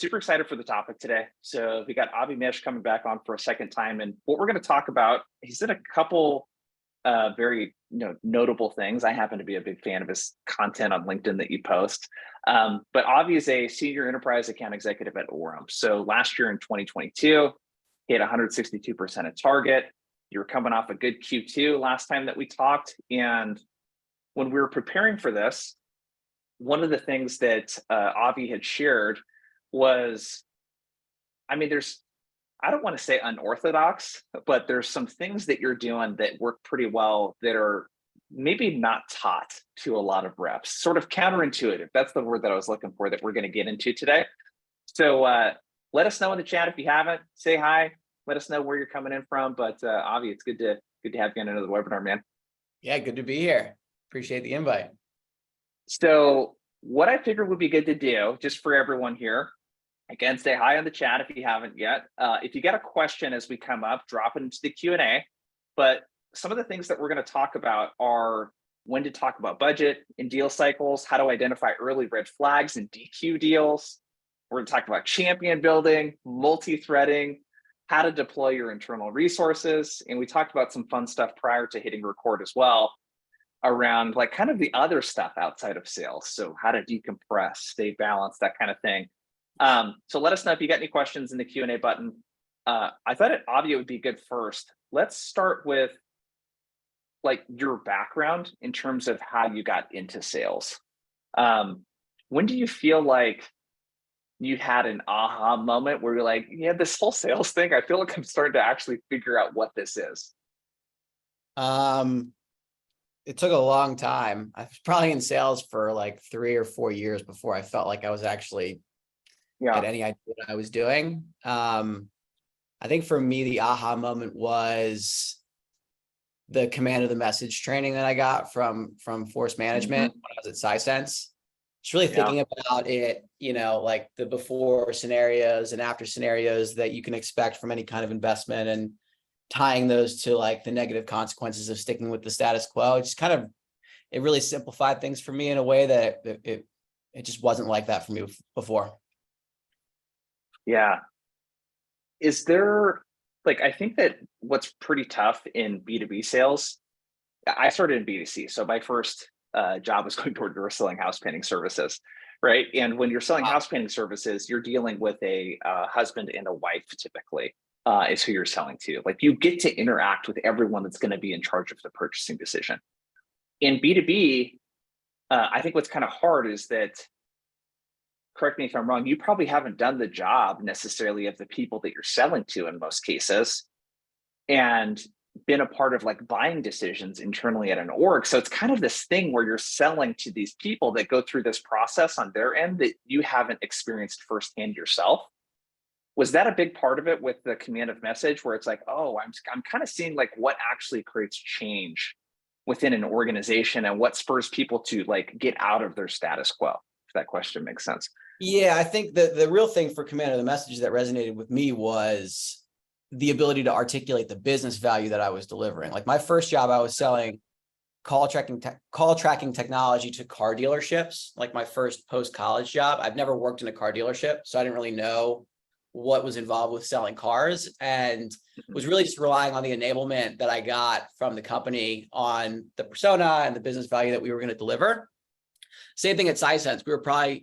super excited for the topic today. So we got Avi Mesh coming back on for a second time, and what we're going to talk about, he's done a couple very notable things. I happen to be a big fan of his content on LinkedIn that you post. But Avi is a senior enterprise account executive at Orum. So last year in 2022, he had 162% of target. You were coming off a good Q2 last time that we talked. And when we were preparing for this, one of the things that Avi had shared was, I don't want to say unorthodox, but there's some things that you're doing that work pretty well that are maybe not taught to a lot of reps, sort of counterintuitive. That's the word that I was looking for that we're going to get into today. So let us know in the chat if you haven't. Say hi. Let us know where you're coming in from. But Avi, it's good to have you on another webinar, man. Yeah, good to be here. Appreciate the invite. So what I figured would be good to do, just for everyone here, again, say hi in the chat if you haven't yet. If you got a question as we come up, drop it into the Q&A. But some of the things that we're going to talk about are when to talk about budget and deal cycles, how to identify early red flags and DQ deals. We're going to talk about champion building, multi-threading, how to deploy your internal resources. And we talked about some fun stuff prior to hitting record as well around like kind of the other stuff outside of sales. So how to decompress, stay balanced, that kind of thing. So let us know if you got any questions in the Q&A button. I thought Avi would be good first. Let's start with like your background in terms of how you got into sales. When do you feel like you had an aha moment where you're like, yeah, this whole sales thing, I feel like I'm starting to actually figure out what this is? It took a long time. I was probably in sales for like 3 or 4 years before I felt like I was actually had any idea what I was doing. I think for me, the aha moment was the command of the message training that I got from Force Management when I was at SciSense. Just really thinking about it, like the before scenarios and after scenarios that you can expect from any kind of investment, and tying those to like the negative consequences of sticking with the status quo. It really simplified things for me in a way that it just wasn't like that for me before. Yeah. Is there, I think that what's pretty tough in B2B sales, I started in B2C. So my first job was going door-to-door selling house painting services, right? And when you're selling house painting services, you're dealing with a husband and a wife typically is who you're selling to. Like you get to interact with everyone that's going to be in charge of the purchasing decision. In B2B, I think what's kind of hard is that, correct me if I'm wrong, you probably haven't done the job necessarily of the people that you're selling to in most cases, and been a part of like buying decisions internally at an org. So it's kind of this thing where you're selling to these people that go through this process on their end that you haven't experienced firsthand yourself. Was that a big part of it with the command of message where it's like, oh, I'm kind of seeing like what actually creates change within an organization and what spurs people to like get out of their status quo? If that question makes sense. Yeah, I think the real thing for command of the message that resonated with me was the ability to articulate the business value that I was delivering. Like my first job, I was selling call tracking technology to car dealerships. Like my first post-college job, I've never worked in a car dealership, so I didn't really know what was involved with selling cars, and was really just relying on the enablement that I got from the company on the persona and the business value that we were going to deliver. Same thing at SciSense. We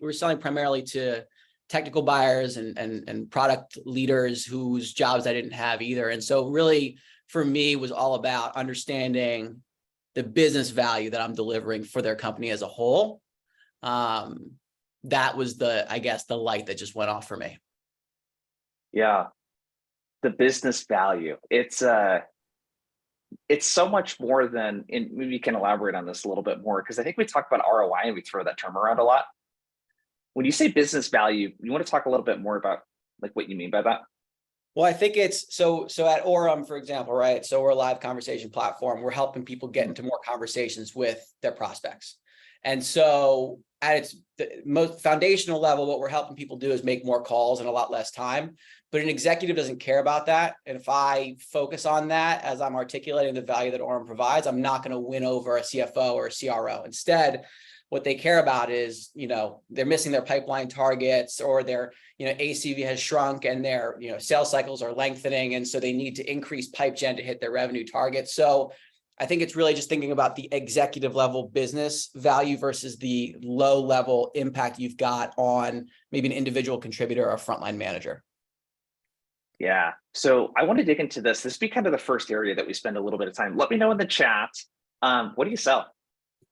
were selling primarily to technical buyers and product leaders whose jobs I didn't have either. And so really for me was all about understanding the business value that I'm delivering for their company as a whole. That was the light that just went off for me. Yeah. The business value. It's so much more than, and maybe you can elaborate on this a little bit more, because I think we talk about ROI and we throw that term around a lot. When you say business value, you want to talk a little bit more about like what you mean by that? Well, I think it's so at Orum, for example, right? So we're a live conversation platform. We're helping people get into more conversations with their prospects. And so at its most foundational level, what we're helping people do is make more calls in a lot less time. But an executive doesn't care about that. And if I focus on that as I'm articulating the value that Orum provides, I'm not going to win over a CFO or a CRO. Instead, What they care about is, they're missing their pipeline targets, or their, ACV has shrunk and their, sales cycles are lengthening. And so they need to increase pipe gen to hit their revenue targets. So I think it's really just thinking about the executive level business value versus the low level impact you've got on maybe an individual contributor or a frontline manager. Yeah. So I want to dig into this. This would be kind of the first area that we spend a little bit of time. Let me know in the chat. What do you sell?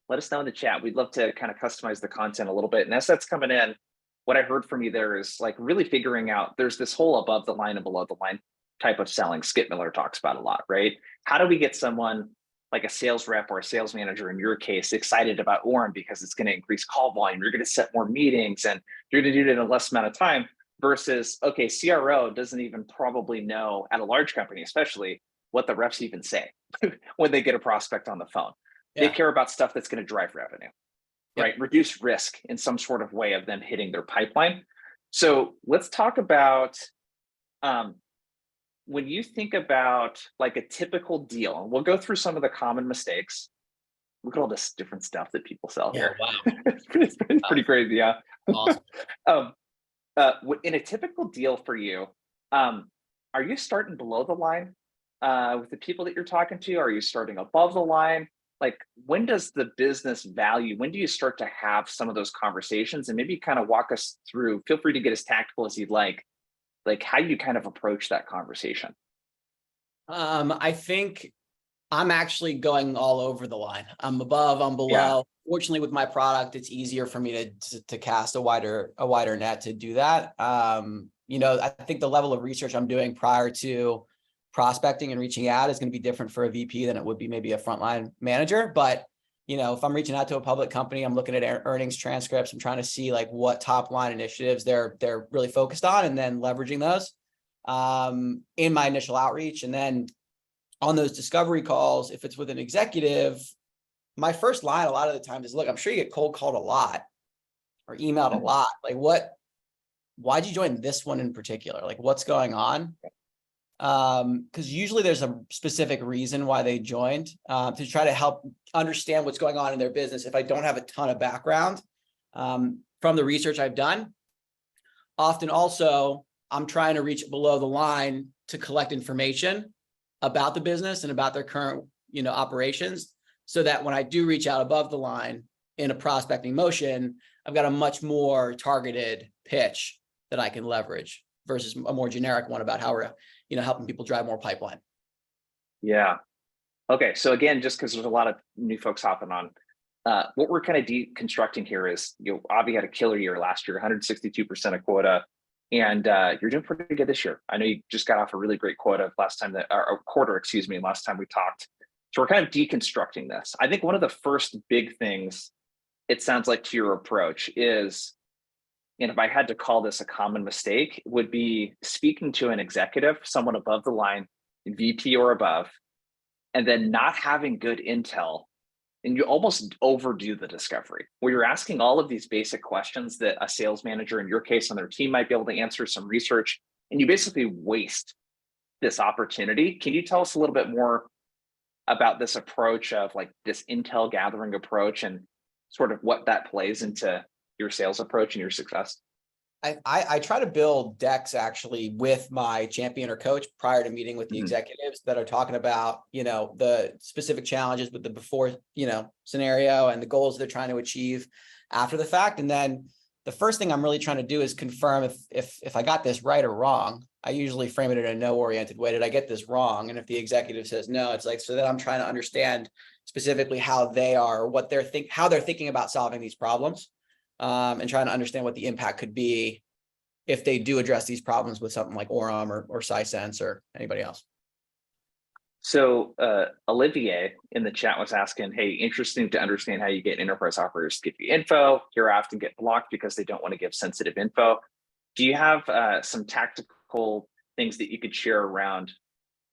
Let us know in the chat. We'd love to kind of customize the content a little bit. And as that's coming in, what I heard from you there is like really figuring out, there's this whole above the line and below the line type of selling Skip Miller talks about a lot, right? How do we get someone like a sales rep or a sales manager in your case excited about Orum because it's going to increase call volume, you're going to set more meetings, and you're going to do it in a less amount of time, versus, okay, CRO doesn't even probably know, at a large company especially, what the reps even say when they get a prospect on the phone. They care about stuff that's going to drive revenue, right? Reduce risk in some sort of way of them hitting their pipeline. So let's talk about when you think about like a typical deal, and we'll go through some of the common mistakes. Look at all this different stuff that people sell here. Wow. it's pretty crazy, yeah. Awesome. In a typical deal for you, are you starting below the line with the people that you're talking to? Are you starting above the line? Like, when does the business value, when do you start to have some of those conversations? And maybe kind of walk us through, feel free to get as tactical as you'd like how you kind of approach that conversation. I think I'm actually going all over the line. I'm above, I'm below. Yeah. Fortunately, with my product, it's easier for me to cast a wider net to do that. I think the level of research I'm doing prior to prospecting and reaching out is going to be different for a VP than it would be maybe a frontline manager. But, if I'm reaching out to a public company, I'm looking at earnings transcripts, I'm trying to see like what top line initiatives they're really focused on, and then leveraging those in my initial outreach. And then on those discovery calls, if it's with an executive, my first line a lot of the times is, look, I'm sure you get cold called a lot or emailed a lot. Like, why'd you join this one in particular? Like, what's going on? Because usually there's a specific reason why they joined, to try to help understand what's going on in their business. If I don't have a ton of background from the research I've done, often also I'm trying to reach below the line to collect information about the business and about their current, operations, so that when I do reach out above the line in a prospecting motion, I've got a much more targeted pitch that I can leverage versus a more generic one about how we're, helping people drive more pipeline. Yeah. Okay. So again, just because there's a lot of new folks hopping on, what we're kind of deconstructing here is, Avi had a killer year last year, 162% of quota, and you're doing pretty good this year. I know you just got off a really great quota last time or quarter, last time we talked. So we're kind of deconstructing this. I think one of the first big things, it sounds like, to your approach is, and if I had to call this a common mistake, would be speaking to an executive, someone above the line, VP or above, and then not having good intel. And you almost overdo the discovery, where you're asking all of these basic questions that a sales manager, in your case, on their team might be able to answer some research, and you basically waste this opportunity. Can you tell us a little bit more about this approach of like this intel gathering approach and sort of what that plays into your sales approach and your success? I try to build decks actually with my champion or coach prior to meeting with the executives that are talking about, the specific challenges with the before, scenario and the goals they're trying to achieve after the fact. And then the first thing I'm really trying to do is confirm if I got this right or wrong. I usually frame it in a no-oriented way. Did I get this wrong? And if the executive says no, it's like, so that I'm trying to understand specifically how they are, what how they're thinking about solving these problems. And trying to understand what the impact could be if they do address these problems with something like Orum or Sisense or anybody else. So Olivier in the chat was asking, hey, interesting to understand how you get enterprise operators to give you info. Here often get blocked because they don't want to give sensitive info. Do you have some tactical things that you could share around,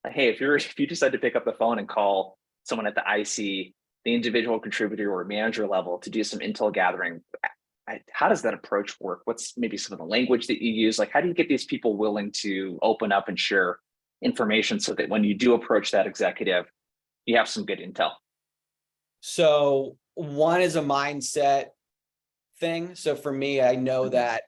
hey, if you decide to pick up the phone and call someone at the IC, the individual contributor or manager level, to do some intel gathering, how does that approach work? What's maybe some of the language that you use? Like, how do you get these people willing to open up and share information so that when you do approach that executive, you have some good intel? So one is a mindset thing. So for me, I know that,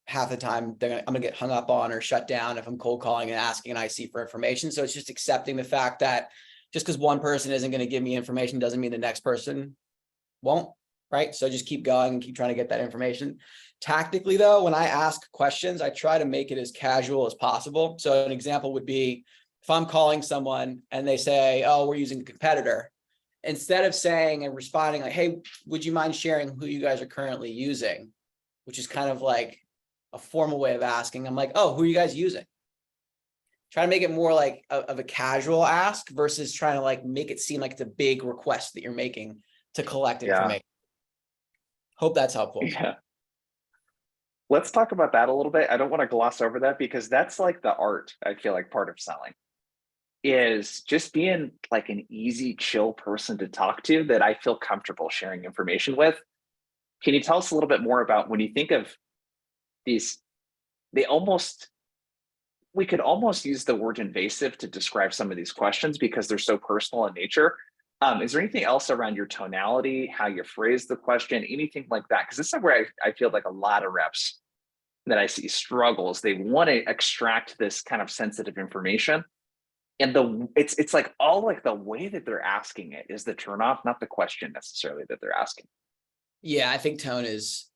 half the time I'm gonna get hung up on or shut down if I'm cold calling and asking an IC for information. So it's just accepting the fact that just because one person isn't going to give me information doesn't mean the next person won't, right? So just keep going and keep trying to get that information. Tactically though, when I ask questions, I try to make it as casual as possible. So an example would be if I'm calling someone and they say, oh, we're using a competitor, instead of saying and responding like, hey, would you mind sharing who you guys are currently using? Which is kind of like a formal way of asking. I'm like, oh, who are you guys using? Try to make it more like of a casual ask versus trying to like make it seem like it's a big request that you're making to collect information. Hope that's helpful. Yeah. Let's talk about that a little bit. I don't want to gloss over that because that's like the art, I feel like, part of selling is just being like an easy, chill person to talk to that I feel comfortable sharing information with. Can you tell us a little bit more about when you think of these, we could almost use the word invasive to describe some of these questions because they're so personal in nature. Is there anything else around your tonality, how you phrase the question, anything like that? Because this is where I feel like a lot of reps that I see struggles. They want to extract this kind of sensitive information. And it's like all like the way that they're asking it is the turnoff, not the question necessarily that they're asking. Yeah, I think tone is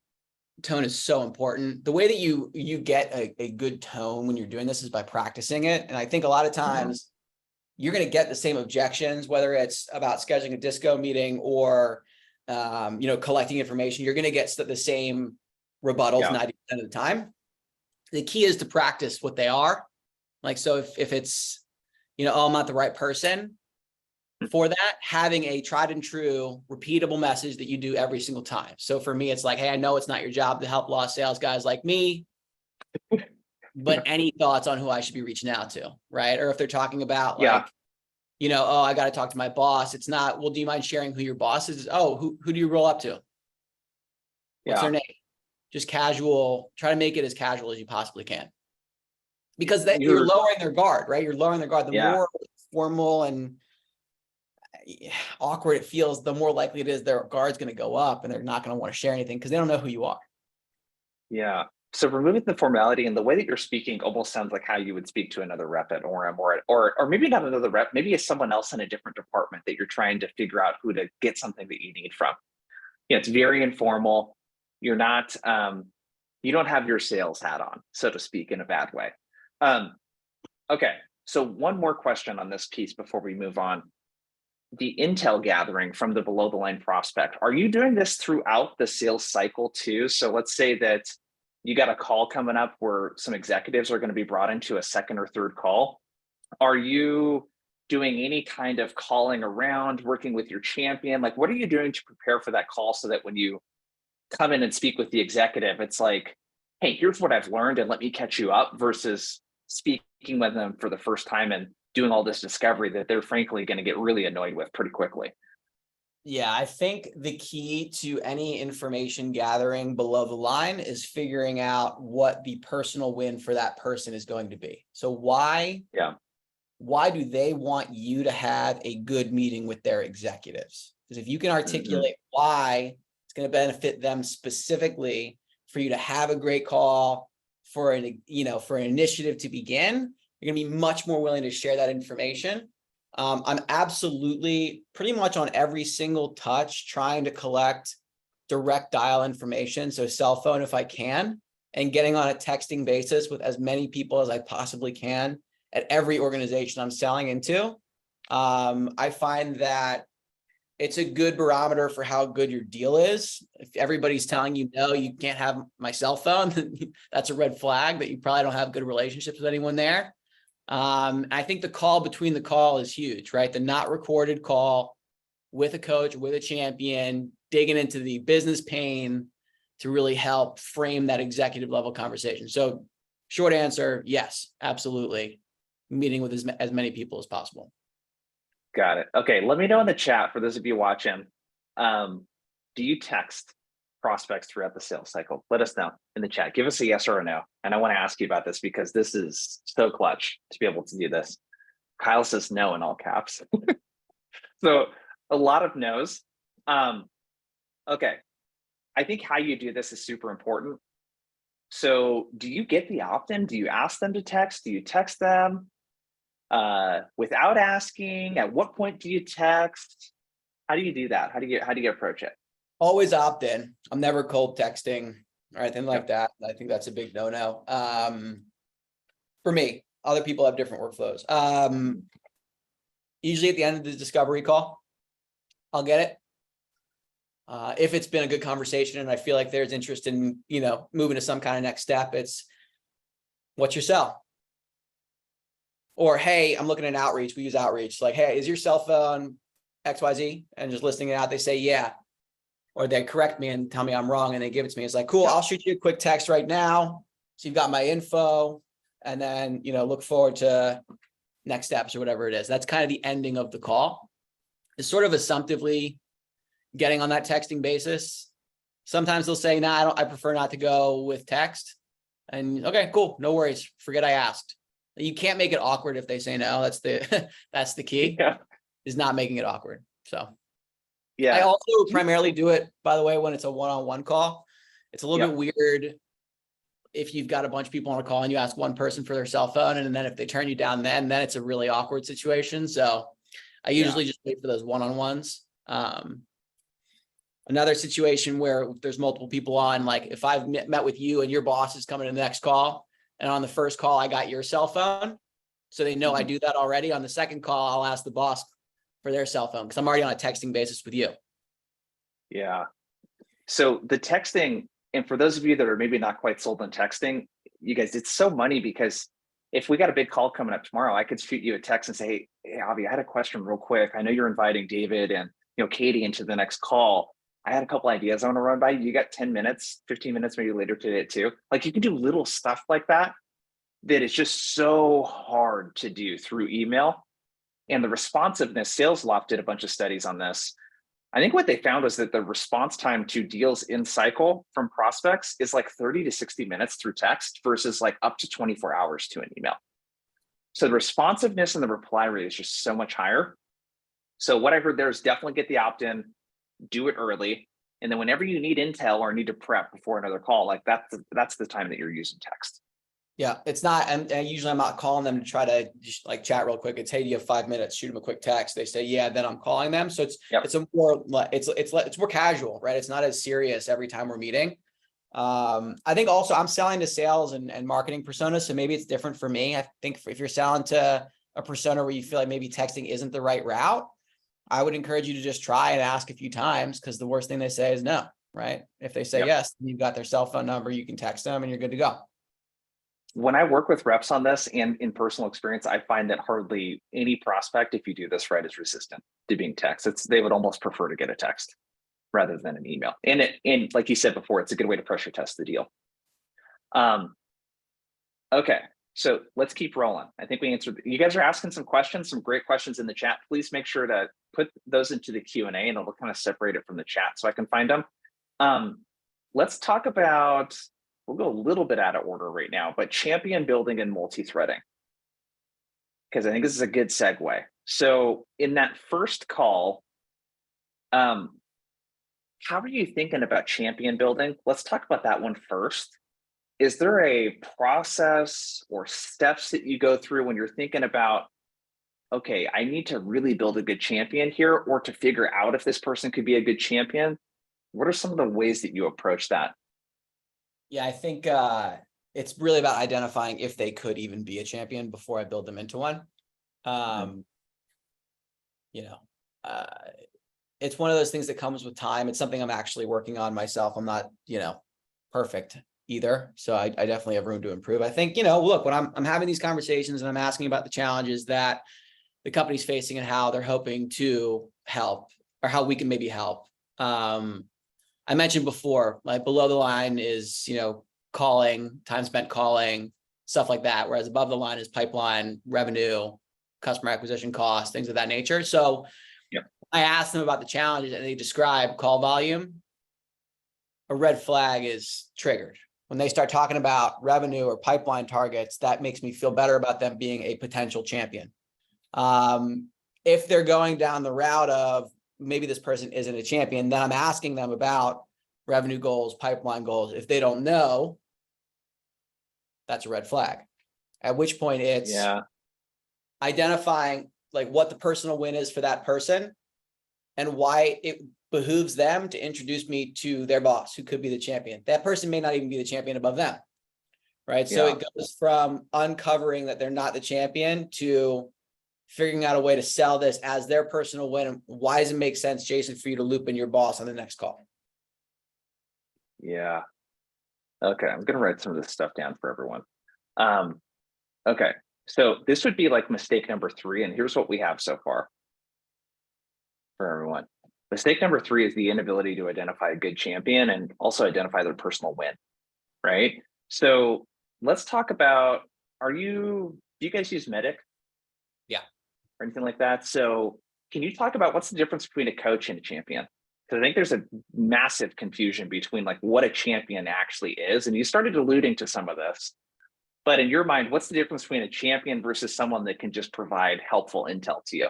so important. The way that you get a good tone when you're doing this is by practicing it. And I think a lot of times you're going to get the same objections, whether it's about scheduling a disco meeting or collecting information. You're going to get the same rebuttals 90% of the time. The key is to practice what they are. Like, so if it's, oh, I'm not the right person for that, having a tried and true repeatable message that you do every single time. So for me, it's like, hey, I know it's not your job to help lost sales guys like me, but any thoughts on who I should be reaching out to, right? Or if they're talking about like, oh, I got to talk to my boss. It's not, well, do you mind sharing who your boss is? Oh, who do you roll up to? What's their name? Just casual, try to make it as casual as you possibly can. Because that you're lowering their guard, right? You're lowering their guard. The more formal and awkward it feels, the more likely it is their guard's going to go up and they're not going to want to share anything because they don't know who you are. Yeah. So removing the formality and the way that you're speaking almost sounds like how you would speak to another rep at Orum or maybe not another rep, maybe it's someone else in a different department that you're trying to figure out who to get something that you need from. It's very informal. You're not, you don't have your sales hat on, so to speak, in a bad way. Okay. So one more question on this piece before we move on. The intel gathering from the below the line prospect. Are you doing this throughout the sales cycle too? So let's say that you got a call coming up where some executives are going to be brought into a second or third call. Are you doing any kind of calling around, working with your champion? Like, what are you doing to prepare for that call so that when you come in and speak with the executive, it's like, hey, here's what I've learned and let me catch you up versus speaking with them for the first time and doing all this discovery that they're frankly going to get really annoyed with pretty quickly. Yeah, I think the key to any information gathering below the line is figuring out what the personal win for that person is going to be. So why do they want you to have a good meeting with their executives? Because if you can articulate why it's going to benefit them specifically for you to have a great call, for an initiative to begin, you're going to be much more willing to share that information. I'm absolutely pretty much on every single touch trying to collect direct dial information. So cell phone, if I can, and getting on a texting basis with as many people as I possibly can at every organization I'm selling into. I find that it's a good barometer for how good your deal is. If everybody's telling you, no, you can't have my cell phone, that's a red flag that you probably don't have good relationships with anyone there. I think the call between the call is huge, right? The not recorded call with a coach, with a champion, digging into the business pain to really help frame that executive level conversation. So short answer, yes, absolutely. Meeting with as many people as possible. Got it. Okay. Let me know in the chat for those of you watching. Do you text prospects throughout the sales cycle? Let us know in the chat. Give us a yes or a no. And I want to ask you about this because this is so clutch to be able to do this. Kyle says no in all caps. So a lot of no's. Okay. I think how you do this is super important. So do you get the opt-in? Do you ask them to text? Do you text them without asking? At what point do you text? How do you do that? How do you approach it? Always opt in. I'm never cold texting or anything like Yep. that. I think that's a big no-no. For me, other people have different workflows. Usually at the end of the discovery call, I'll get it. If it's been a good conversation and I feel like there's interest in, moving to some kind of next step, it's what's your cell? Or, hey, I'm looking at outreach. We use outreach. Like, hey, is your cell phone XYZ? And just listing it out, they say, yeah. Or they correct me and tell me I'm wrong and they give it to me. It's like, cool, I'll shoot you a quick text right now. So you've got my info and then, look forward to next steps or whatever it is. That's kind of the ending of the call. It's sort of assumptively getting on that texting basis. Sometimes they'll say, nah, I prefer not to go with text. And okay, cool. No worries. Forget I asked. You can't make it awkward if they say no. That's the, that's the key, is not making it awkward. So Yeah. I also primarily do it, by the way, when it's a one-on-one call. It's a little bit weird if you've got a bunch of people on a call and you ask one person for their cell phone, and then if they turn you down, then it's a really awkward situation. So I usually just wait for those one-on-ones. Another situation where there's multiple people on, like if I've met with you and your boss is coming to the next call, and on the first call, I got your cell phone, so they know I do that already. On the second call, I'll ask the boss for their cell phone because I'm already on a texting basis with you. Yeah. So the texting, and for those of you that are maybe not quite sold on texting, you guys, it's so money because if we got a big call coming up tomorrow, I could shoot you a text and say, hey, Avi, I had a question real quick. I know you're inviting David and Katie into the next call. I had a couple ideas I want to run by you. You got 10 minutes, 15 minutes, maybe later today too. Like you can do little stuff like that is just so hard to do through email. And the responsiveness, SalesLoft did a bunch of studies on this. I think what they found was that the response time to deals in cycle from prospects is like 30 to 60 minutes through text versus like up to 24 hours to an email. So the responsiveness and the reply rate is just so much higher. So what I heard there is definitely get the opt-in, do it early. And then whenever you need intel or need to prep before another call, like that's the time that you're using text. Yeah, it's not, and usually I'm not calling them to try to just like chat real quick. It's, hey, do you have 5 minutes? Shoot them a quick text. They say, yeah, then I'm calling them. So it's a more, it's more casual, right? It's not as serious every time we're meeting. I think also I'm selling to sales and marketing personas. So maybe it's different for me. I think if you're selling to a persona where you feel like maybe texting isn't the right route, I would encourage you to just try and ask a few times, because the worst thing they say is no, right? If they say yes, you've got their cell phone number, you can text them and you're good to go. When I work with reps on this and in personal experience, I find that hardly any prospect, if you do this right, is resistant to being texted. They would almost prefer to get a text rather than an email. And like you said before, it's a good way to pressure test the deal. Okay, so let's keep rolling. I think we answered. You guys are asking some questions, some great questions in the chat. Please make sure to put those into the Q&A, and it'll kind of separate it from the chat so I can find them. Let's talk about. We'll go a little bit out of order right now, but champion building and multi-threading, because I think this is a good segue. So in that first call, how are you thinking about champion building? Let's talk about that one first. Is there a process or steps that you go through when you're thinking about, okay, I need to really build a good champion here, or to figure out if this person could be a good champion? What are some of the ways that you approach that? Yeah, I think it's really about identifying if they could even be a champion before I build them into one. It's one of those things that comes with time. It's something I'm actually working on myself. I'm not, perfect either. So I definitely have room to improve. I think, look, when I'm having these conversations and I'm asking about the challenges that the company's facing and how they're hoping to help, or how we can maybe help. I mentioned before, like below the line is, calling, time spent calling, stuff like that. Whereas above the line is pipeline, revenue, customer acquisition costs, things of that nature. So I asked them about the challenges and they describe call volume. A red flag is triggered. When they start talking about revenue or pipeline targets, that makes me feel better about them being a potential champion. If they're going down the route of maybe this person isn't a champion. Then I'm asking them about revenue goals, pipeline goals. If they don't know, that's a red flag. At which point it's identifying like what the personal win is for that person and why it behooves them to introduce me to their boss, who could be the champion. That person may not even be the champion above them, right? So it goes from uncovering that they're not the champion to figuring out a way to sell this as their personal win. Why does it make sense, Jason, for you to loop in your boss on the next call? Yeah. Okay. I'm going to write some of this stuff down for everyone. Okay. So this would be like mistake number 3. And here's what we have so far for everyone. Mistake number 3 is the inability to identify a good champion and also identify their personal win, right? So let's talk about, do you guys use Medic? Yeah. Or anything like that? So can you talk about what's the difference between a coach and a champion? Because I think there's a massive confusion between like what a champion actually is. And you started alluding to some of this, but in your mind, what's the difference between a champion versus someone that can just provide helpful intel to you?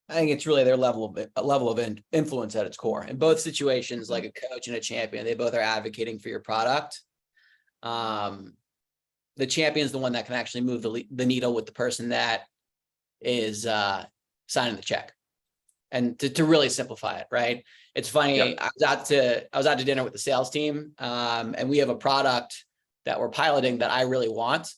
I think it's really their level of influence at its core. In both situations, like a coach and a champion, they both are advocating for your product. The champion is the one that can actually move the needle with the person that is signing the check. And to really simplify it, right? It's funny. Yep. I was out to dinner with the sales team, and we have a product that we're piloting that I really want,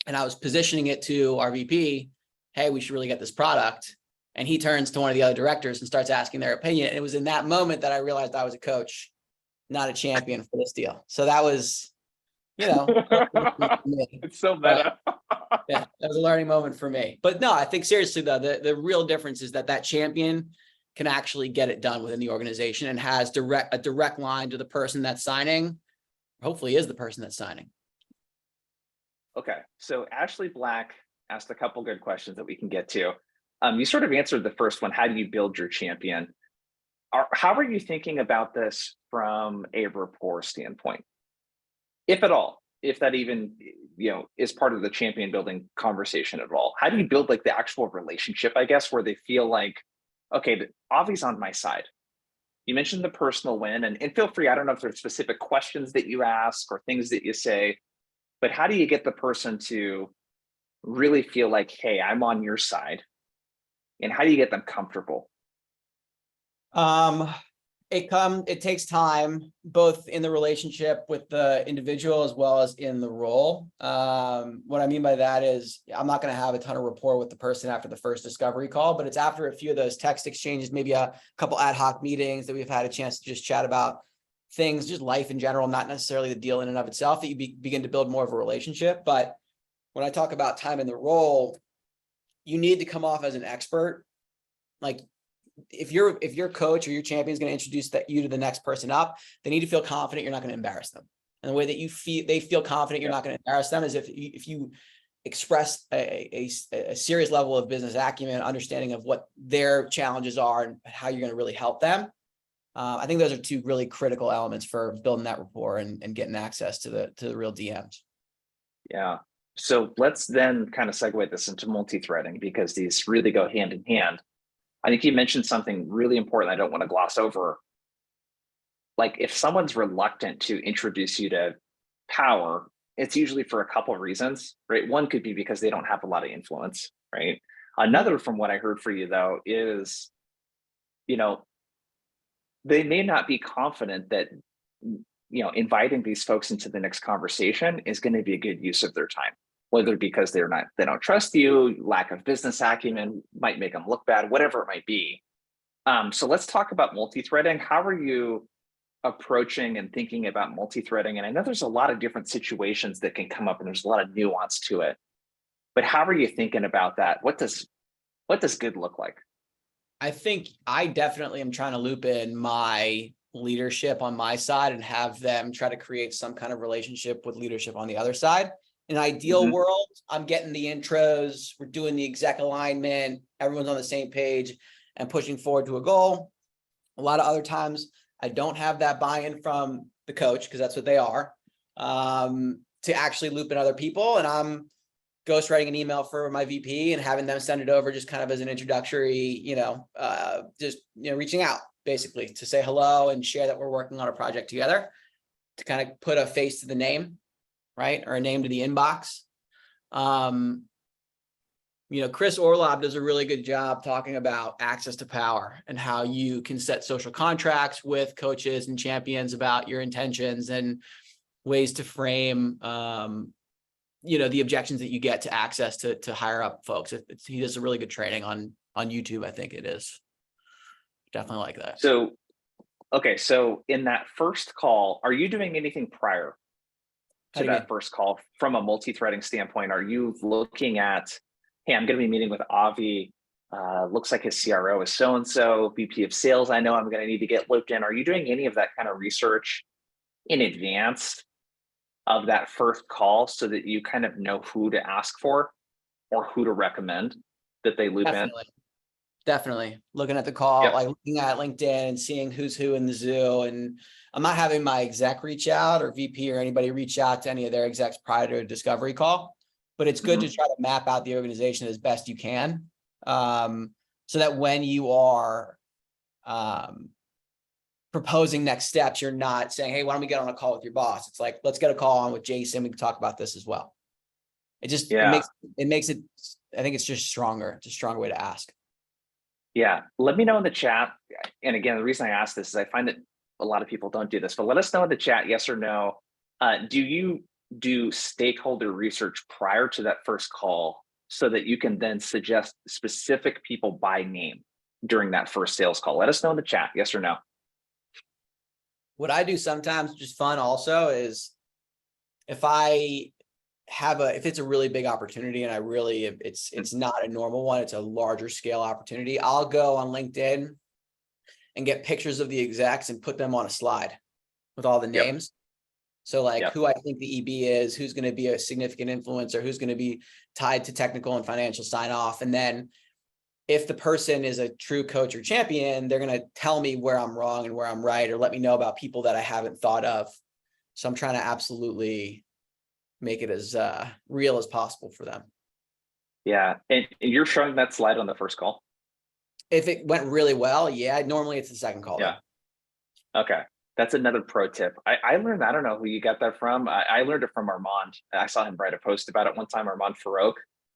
and I was positioning it to our VP. Hey, we should really get this product. And he turns to one of the other directors and starts asking their opinion. And it was in that moment that I realized I was a coach, not a champion for this deal. So that was, it's so meta. Yeah, that was a learning moment for me. But no, I think seriously though, the real difference is that champion can actually get it done within the organization and has a direct line to the person that's signing, hopefully is the person that's signing. Okay, so Ashley Black asked a couple good questions that we can get to. You sort of answered the first one. How do you build your champion? How are you thinking about this from a rapport standpoint, if at all? If that even is part of the champion building conversation at all? How do you build like the actual relationship, I guess, where they feel like, okay, Avi's on my side? You mentioned the personal win, and feel free, I don't know if there's specific questions that you ask or things that you say, but how do you get the person to really feel like, hey, I'm on your side? And how do you get them comfortable? It takes time, both in the relationship with the individual as well as in the role. What I mean by that is I'm not going to have a ton of rapport with the person after the first discovery call, but it's after a few of those text exchanges, maybe a couple ad hoc meetings that we've had a chance to just chat about things, just life in general, not necessarily the deal in and of itself, that you begin to build more of a relationship. But when I talk about time in the role, you need to come off as an expert. Like if your coach or your champion is going to introduce you to the next person up, they need to feel confident you're not going to embarrass them. And the way that they feel confident you're not going to embarrass them is if you express a serious level of business acumen, understanding of what their challenges are and how you're going to really help them. I think those are 2 really critical elements for building that rapport and getting access to the real DMs. Yeah. So let's then kind of segue this into multi-threading, because these really go hand in hand. I think you mentioned something really important I don't want to gloss over. Like if someone's reluctant to introduce you to power, it's usually for a couple of reasons, right? One could be because they don't have a lot of influence, right? Another, from what I heard for you though, is, they may not be confident that, inviting these folks into the next conversation is going to be a good use of their time, whether because they don't trust you, lack of business acumen might make them look bad, whatever it might be. So let's talk about multi-threading. How are you approaching and thinking about multi-threading? And I know there's a lot of different situations that can come up and there's a lot of nuance to it, but how are you thinking about that? What does good look like? I think I definitely am trying to loop in my leadership on my side and have them try to create some kind of relationship with leadership on the other side. In an ideal world, I'm getting the intros, we're doing the exec alignment, everyone's on the same page and pushing forward to a goal. A lot of other times I don't have that buy-in from the coach, because that's what they are, to actually loop in other people. And I'm ghostwriting an email for my VP and having them send it over just kind of as an introductory, reaching out basically to say hello and share that we're working on a project together, to kind of put a face to the name, right? Or a name to the inbox. Chris Orlob does a really good job talking about access to power and how you can set social contracts with coaches and champions about your intentions and ways to frame, the objections that you get to access to higher up folks. He does a really good training on YouTube. I think it is definitely like that. So, okay. So in that first call, are you doing anything prior to that first call from a multi-threading standpoint? Are you looking at, hey, I'm going to be meeting with Avi. Looks like his CRO is so-and-so, VP of sales. I know I'm going to need to get looped in. Are you doing any of that kind of research in advance of that first call so that you kind of know who to ask for or who to recommend that they loop in? Definitely. Looking at the call, Yep. like looking at LinkedIn and seeing who's who in the zoo. And I'm not having my exec reach out or VP or anybody reach out to any of their execs prior to a discovery call. But it's good to try to map out the organization as best you can, so that when you are proposing next steps, you're not saying, hey, why don't we get on a call with your boss? It's like, let's get a call on with Jason. We can talk about this as well. It just, it makes it, I think it's just stronger. It's a stronger way to ask. Yeah. Let me know in the chat. And again, the reason I ask this is I find that a lot of people don't do this, but let us know in the chat, yes or no. Do you do stakeholder research prior to that first call so that you can then suggest specific people by name during that first sales call? Let us know in the chat, yes or no. What I do sometimes, just fun also, is if it's a really big opportunity and it's not a normal one, it's a larger scale opportunity, I'll go on LinkedIn and get pictures of the execs and put them on a slide with all the names. So who I think the EB is, who's going to be a significant influencer, who's going to be tied to technical and financial sign off. And then if the person is a true coach or champion, they're going to tell me where I'm wrong and where I'm right, or let me know about people that I haven't thought of. So I'm trying to absolutely make it as real as possible for them. Yeah. And you're showing that slide on the first call? If it went really well, yeah, normally it's the second call. Yeah. Though. Okay. That's another pro tip. I learned, I don't know who you got that from. I learned it from Armand. I saw him write a post about it one time, Armand Farouk.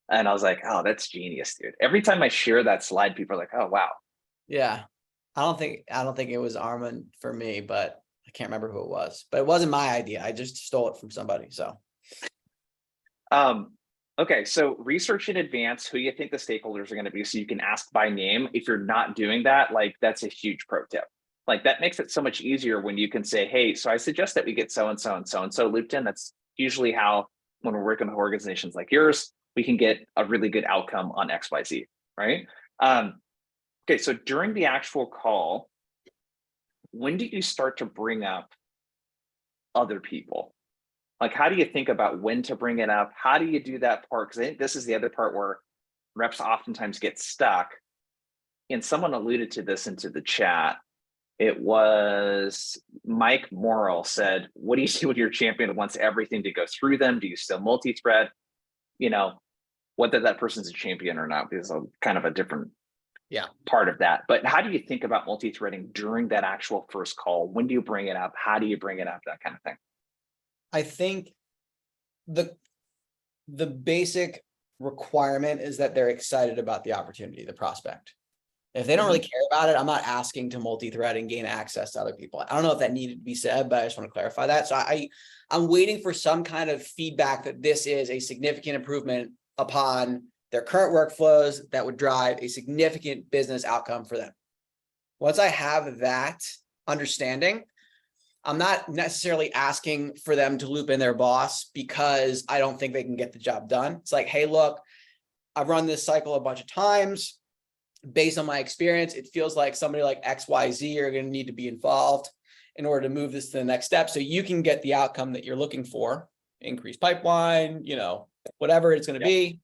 And I was like, oh, that's genius, dude. Every time I share that slide, people are like, oh, wow. Yeah. I don't think it was Armand for me, but I can't remember who it was. But it wasn't my idea. I just stole it from somebody. So. Okay. So research in advance who you think the stakeholders are going to be so you can ask by name. If you're not doing that, that's a huge pro tip. That makes it so much easier when you can say, hey, so I suggest that we get so-and-so and so-and-so looped in. That's usually how, when we're working with organizations like yours, we can get a really good outcome on XYZ, right? Okay, so during the actual call, when do you start to bring up other people? How do you think about when to bring it up? How do you do that part? Because I think this is the other part where reps oftentimes get stuck. And someone alluded to this into the chat. It was Mike Morrill said, what do you do when your champion wants everything to go through them? Do you still multi-thread? Whether that person's a champion or not is kind of a different part of that. But how do you think about multi-threading during that actual first call? When do you bring it up? How do you bring it up? That kind of thing. I think the basic requirement is that they're excited about the opportunity, the prospect. If they don't really care about it, I'm not asking to multi-thread and gain access to other people. I don't know if that needed to be said, but I just want to clarify that. So I'm waiting for some kind of feedback that this is a significant improvement upon their current workflows that would drive a significant business outcome for them. Once I have that understanding, I'm not necessarily asking for them to loop in their boss because I don't think they can get the job done. It's like, hey, look, I've run this cycle a bunch of times. Based on my experience, it feels like somebody like XYZ are going to need to be involved in order to move this to the next step so you can get the outcome that you're looking for, increase pipeline, whatever it's going to be.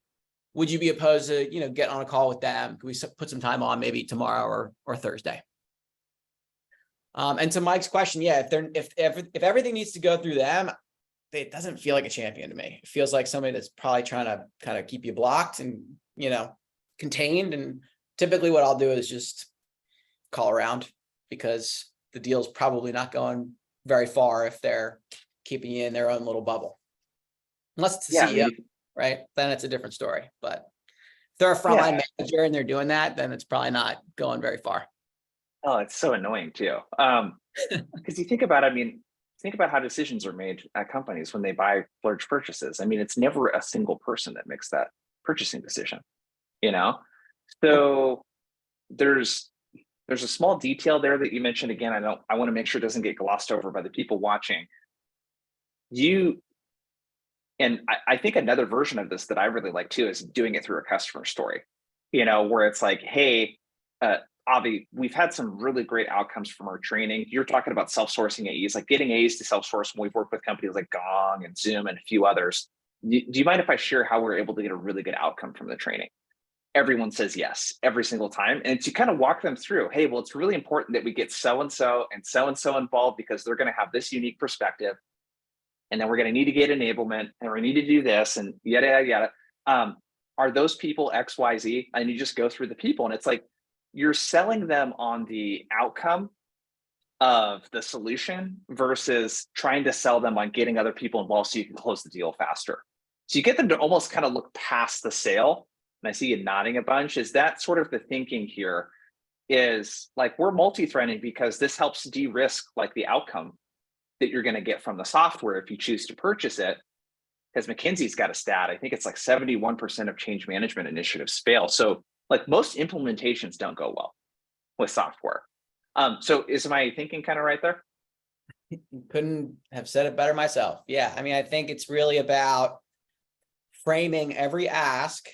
Would you be opposed to, get on a call with them? Can we put some time on maybe tomorrow or Thursday? And to Mike's question, yeah, if everything needs to go through them, it doesn't feel like a champion to me. It feels like somebody that's probably trying to kind of keep you blocked and, contained. And typically what I'll do is just call around, because the deal's probably not going very far if they're keeping you in their own little bubble. Unless it's the Yeah, I CEO, mean, right? Then it's a different story. But if they're a yeah. frontline manager and they're doing that, then it's probably not going very far. Oh, it's so annoying too. Because you think about how decisions are made at companies when they buy large purchases. I mean, it's never a single person that makes that purchasing decision, you know? Nope. So there's a small detail there that you mentioned. Again, I want to make sure it doesn't get glossed over by the people watching. I think another version of this that I really like too is doing it through a customer story, where it's like, hey, Avi, we've had some really great outcomes from our training. You're talking about self-sourcing AEs, like getting AEs to self-source when we've worked with companies like Gong and Zoom and a few others. Do you mind if I share how we're able to get a really good outcome from the training? Everyone says yes every single time. And to kind of walk them through, hey, well, it's really important that we get so-and-so involved because they're going to have this unique perspective. And then we're going to need to get enablement and we need to do this and yada, yada, yada. Are those people X, Y, Z? And you just go through the people and it's like, you're selling them on the outcome of the solution versus trying to sell them on getting other people involved so you can close the deal faster. So you get them to almost kind of look past the sale. And I see you nodding a bunch. Is that sort of the thinking here? Is like, we're multi-threading because this helps de-risk like the outcome that you're going to get from the software if you choose to purchase it. Because McKinsey's got a stat, I think it's like 71% of change management initiatives fail. So like most implementations don't go well with software. So is my thinking kind of right there? Couldn't have said it better myself. Yeah. I mean, I think it's really about framing every ask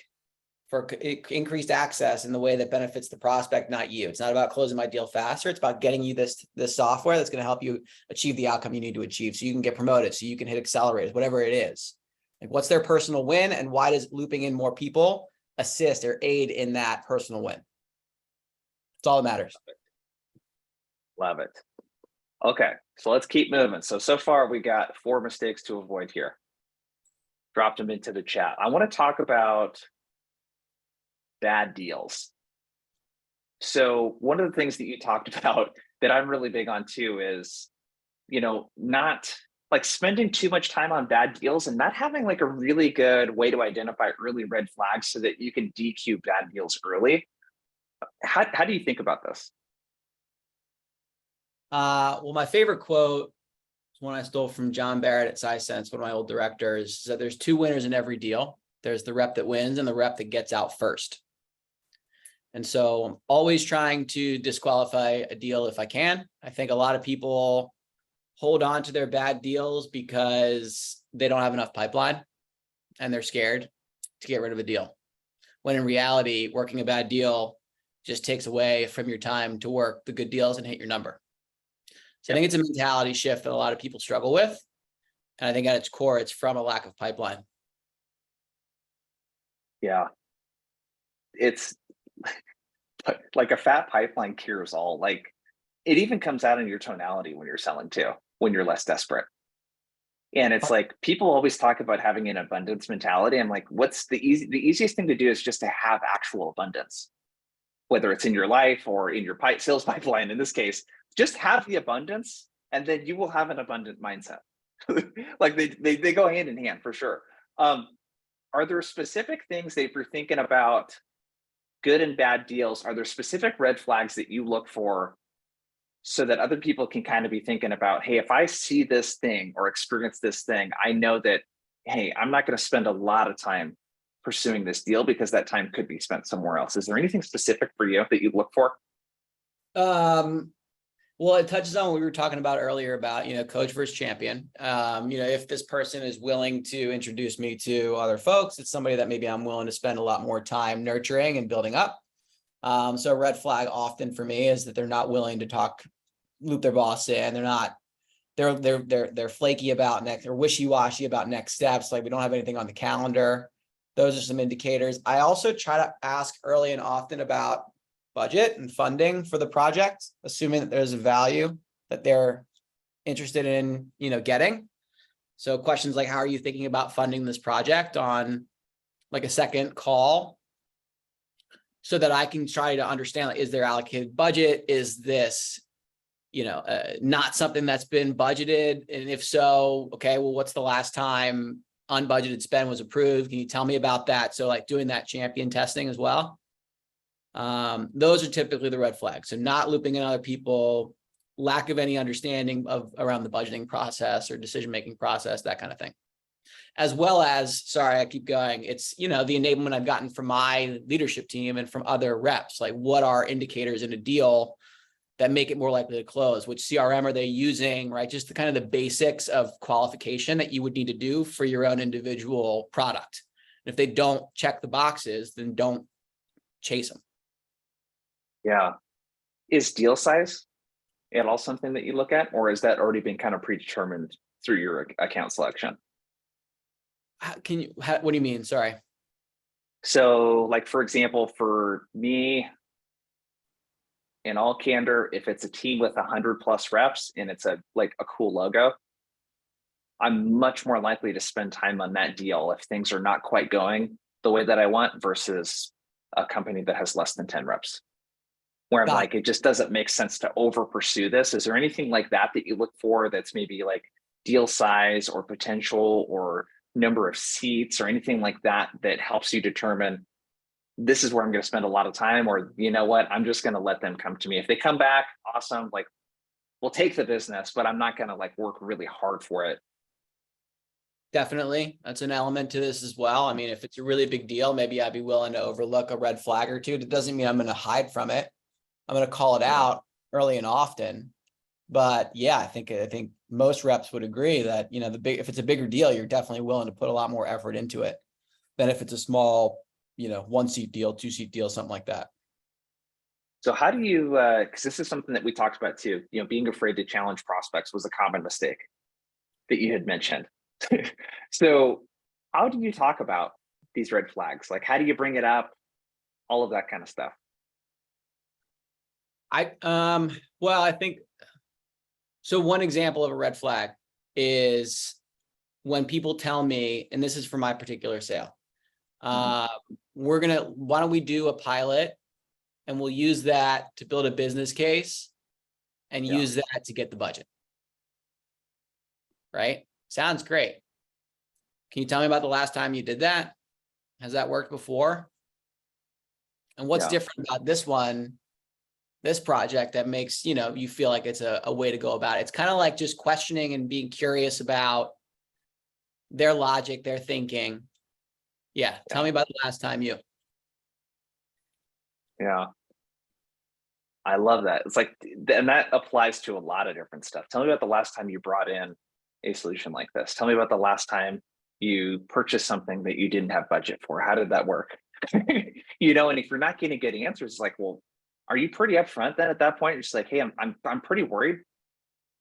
for increased access in the way that benefits the prospect, not you. It's not about closing my deal faster. It's about getting you this software that's going to help you achieve the outcome you need to achieve so you can get promoted, so you can hit accelerators, whatever it is. Like, what's their personal win and why does looping in more people assist or aid in that personal win? It's all that matters. Love it. Okay, so let's keep moving. So far we got 4 mistakes to avoid here. Dropped them into the chat. I want to talk about bad deals. So one of the things that you talked about that I'm really big on too is, not like spending too much time on bad deals and not having like a really good way to identify early red flags so that you can DQ bad deals early. How do you think about this? Well, my favorite quote is one I stole from John Barrett at SciSense, one of my old directors, is that there's 2 winners in every deal. There's the rep that wins and the rep that gets out first. And so I'm always trying to disqualify a deal if I can. I think a lot of people hold on to their bad deals because they don't have enough pipeline and they're scared to get rid of a deal. When in reality, working a bad deal just takes away from your time to work the good deals and hit your number. So I think it's a mentality shift that a lot of people struggle with. And I think at its core, it's from a lack of pipeline. Yeah. It's like a fat pipeline cures all. Like it even comes out in your tonality when you're selling too, when you're less desperate. And it's like people always talk about having an abundance mentality. I'm like, what's the easiest thing to do is just to have actual abundance, whether it's in your life or in your sales pipeline. In this case, just have the abundance, and then you will have an abundant mindset. Like they go hand in hand for sure. Are there specific things that if you're thinking about good and bad deals, are there specific red flags that you look for so that other people can kind of be thinking about, hey, if I see this thing or experience this thing, I know that, hey, I'm not going to spend a lot of time pursuing this deal because that time could be spent somewhere else. Is there anything specific for you that you look for? Well, it touches on what we were talking about earlier about, coach versus champion. If this person is willing to introduce me to other folks, it's somebody that maybe I'm willing to spend a lot more time nurturing and building up. So a red flag often for me is that they're not willing to loop their boss in. They're flaky about they're wishy-washy about next steps. Like we don't have anything on the calendar. Those are some indicators. I also try to ask early and often about budget and funding for the project, assuming that there's a value that they're interested in, getting. So questions like, how are you thinking about funding this project on like a second call, so that I can try to understand, like, is there allocated budget? Is this, not something that's been budgeted? And if so, okay, well, what's the last time unbudgeted spend was approved? Can you tell me about that? So like doing that champion testing as well. Those are typically the red flags. So not looping in other people, lack of any understanding of around the budgeting process or decision-making process, that kind of thing. As well as, sorry, I keep going. It's, the enablement I've gotten from my leadership team and from other reps, like what are indicators in a deal that make it more likely to close? Which CRM are they using, right? Just the kind of the basics of qualification that you would need to do for your own individual product. And if they don't check the boxes, then don't chase them. Yeah. Is deal size at all something that you look at, or is that already been kind of predetermined through your account selection? What do you mean? Sorry. So like, for example, for me, in all candor, if it's a team with 100+ reps and it's a cool logo, I'm much more likely to spend time on that deal if things are not quite going the way that I want versus a company that has less than 10 reps. Where I'm like, it just doesn't make sense to over pursue this. Is there anything like that you look for that's maybe like deal size or potential or number of seats or anything like that that helps you determine this is where I'm going to spend a lot of time, or you know what, I'm just going to let them come to me. If they come back, awesome, like we'll take the business, but I'm not going to like work really hard for it. Definitely. That's an element to this as well. I mean, if it's a really big deal, maybe I'd be willing to overlook a red flag or two. It doesn't mean I'm going to hide from it. I'm going to call it out early and often. But yeah, I think most reps would agree that, if it's a bigger deal, you're definitely willing to put a lot more effort into it than if it's a small, 1-seat deal, 2-seat deal, something like that. So how do you, because this is something that we talked about too, being afraid to challenge prospects was a common mistake that you had mentioned. So how do you talk about these red flags? Like, how do you bring it up? All of that kind of stuff. Well, I think, so one example of a red flag is when people tell me, and this is for my particular sale, why don't we do a pilot and we'll use that to build a business case and use that to get the budget. Right? Sounds great. Can you tell me about the last time you did that? Has that worked before? And what's different about this project that makes, you feel like it's a way to go about it? It's kind of like just questioning and being curious about their logic, their thinking. Yeah. Tell me about the last time you. Yeah. I love that. It's like, and that applies to a lot of different stuff. Tell me about the last time you brought in a solution like this. Tell me about the last time you purchased something that you didn't have budget for. How did that work? And if you're not getting good answers, it's like, well, are you pretty upfront then at that point? You're just like, hey, I'm pretty worried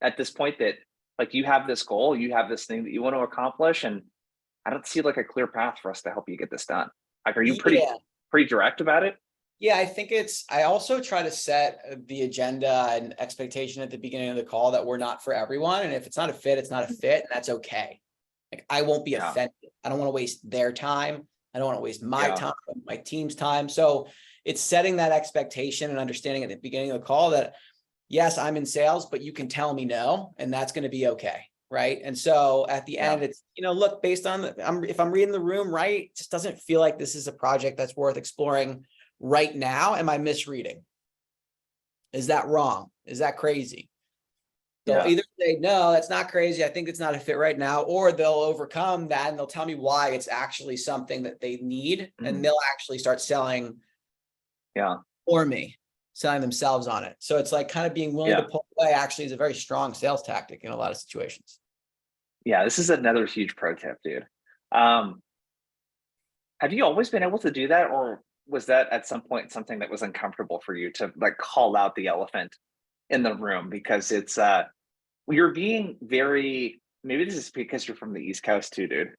at this point that like you have this goal, you have this thing that you want to accomplish, and I don't see like a clear path for us to help you get this done. Like, are you pretty direct about it? Yeah, I think I also try to set the agenda and expectation at the beginning of the call that we're not for everyone. And if it's not a fit, it's not a fit, and that's okay. Like, I won't be offended. I don't want to waste their time. I don't want to waste my time, my team's time. So it's setting that expectation and understanding at the beginning of the call that, yes, I'm in sales, but you can tell me no, and that's going to be okay. Right. And so at the end, it's, look, based on if I'm reading the room right, it just doesn't feel like this is a project that's worth exploring right now. Am I misreading? Is that wrong? Is that crazy? They'll either say, no, that's not crazy, I think it's not a fit right now, or they'll overcome that and they'll tell me why it's actually something that they need, and they'll actually start selling for me, selling themselves on it. So it's like kind of being willing to pull away actually is a very strong sales tactic in a lot of situations. Yeah, this is another huge pro tip, dude. Have you always been able to do that, or was that at some point something that was uncomfortable for you to like call out the elephant in the room? Because it's you're being very, maybe this is because you're from the East Coast too, dude.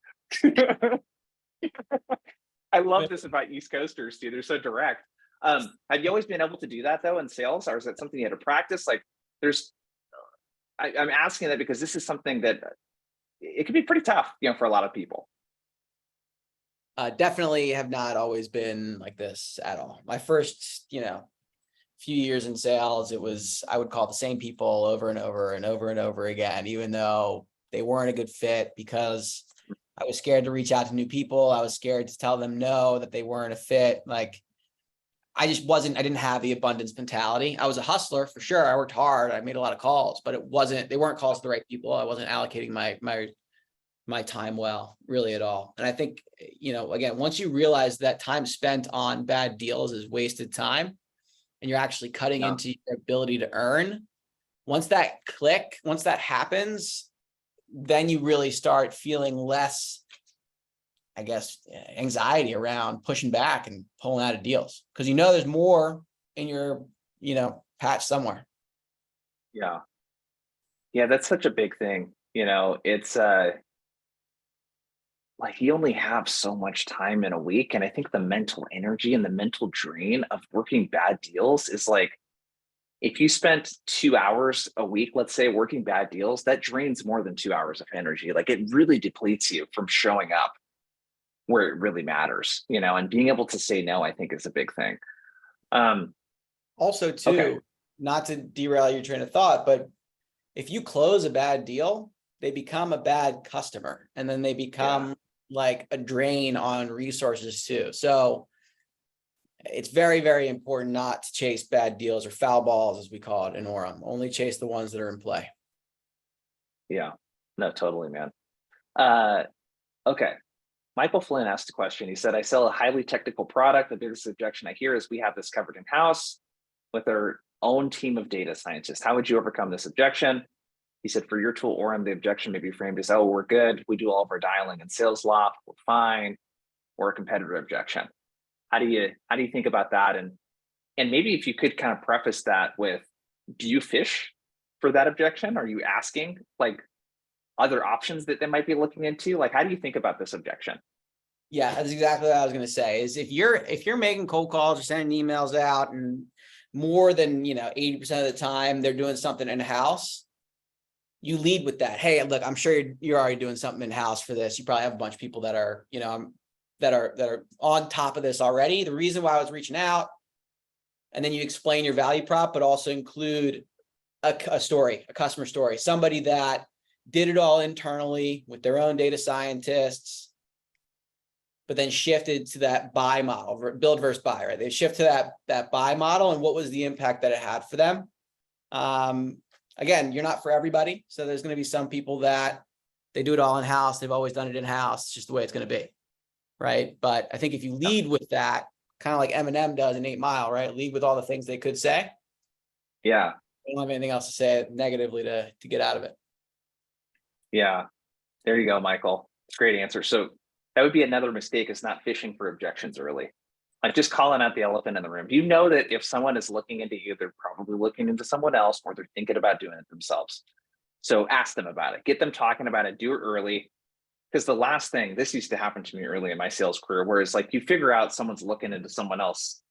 I love this about East Coasters, dude. They're so direct. Have you always been able to do that though in sales, or is that something you had to practice? Like, I'm asking that because this is something that it can be pretty tough, for a lot of people. Definitely have not always been like this at all. My first, few years in sales, I would call the same people over and over and over and over again, even though they weren't a good fit, because I was scared to reach out to new people. I was scared to tell them no, that they weren't a fit. Like, I didn't have the abundance mentality. I was a hustler for sure. I worked hard. I made a lot of calls, but they weren't calls to the right people. I wasn't allocating my time well, really at all. And I think, again, once you realize that time spent on bad deals is wasted time, and you're actually cutting into your ability to earn, once that happens, then you really start feeling less, I guess, anxiety around pushing back and pulling out of deals, because there's more in your, patch somewhere. Yeah. Yeah, that's such a big thing. It's like you only have so much time in a week. And I think the mental energy and the mental drain of working bad deals is like, if you spent 2 hours a week, let's say, working bad deals, that drains more than 2 hours of energy. Like, it really depletes you from showing up where it really matters, and being able to say no, I think, is a big thing. Also, too, Okay. not to derail your train of thought, but if you close a bad deal, they become a bad customer, and then they become like a drain on resources too. So it's very, very important not to chase bad deals, or foul balls, as we call it in Orum. Only chase the ones that are in play. Yeah, no, totally, man. Okay. Michael Flynn asked a question. He said, I sell a highly technical product. The biggest objection I hear is we have this covered in-house with our own team of data scientists. How would you overcome this objection? He said, for your tool, Orum, the objection may be framed as, oh, we're good. We do all of our dialing and sales loft. We're fine. Or a competitor objection. How do you think about that? And maybe if you could kind of preface that with, do you fish for that objection? Are you asking like other options that they might be looking into? Like, how do you think about this objection? Yeah, that's exactly what I was going to say, is if you're making cold calls or sending emails out, and more than 80% of the time they're doing something in-house, you lead with that. Hey, look, I'm sure you're already doing something in-house for this. You probably have a bunch of people that are, that are on top of this already. The reason why I was reaching out, and then you explain your value prop, but also include a story, a customer story, somebody that did it all internally with their own data scientists, but then shifted to that buy model, build versus buy, right? They shift to that buy model, and what was the impact that it had for them. Again, you're not for everybody. So there's going to be some people that they do it all in-house. They've always done it in-house. It's just the way it's going to be, right? But I think if you lead with that, kind of like Eminem does in 8 Mile, right? Lead with all the things they could say. Yeah. They don't have anything else to say negatively to get out of it. Yeah. There you go, Michael. It's a great answer. So that would be another mistake, is not fishing for objections early. Like, just calling out the elephant in the room. You know that if someone is looking into you, they're probably looking into someone else, or they're thinking about doing it themselves. So ask them about it. Get them talking about it. Do it early. Because the last thing, this used to happen to me early in my sales career, where it's like you figure out someone's looking into someone else,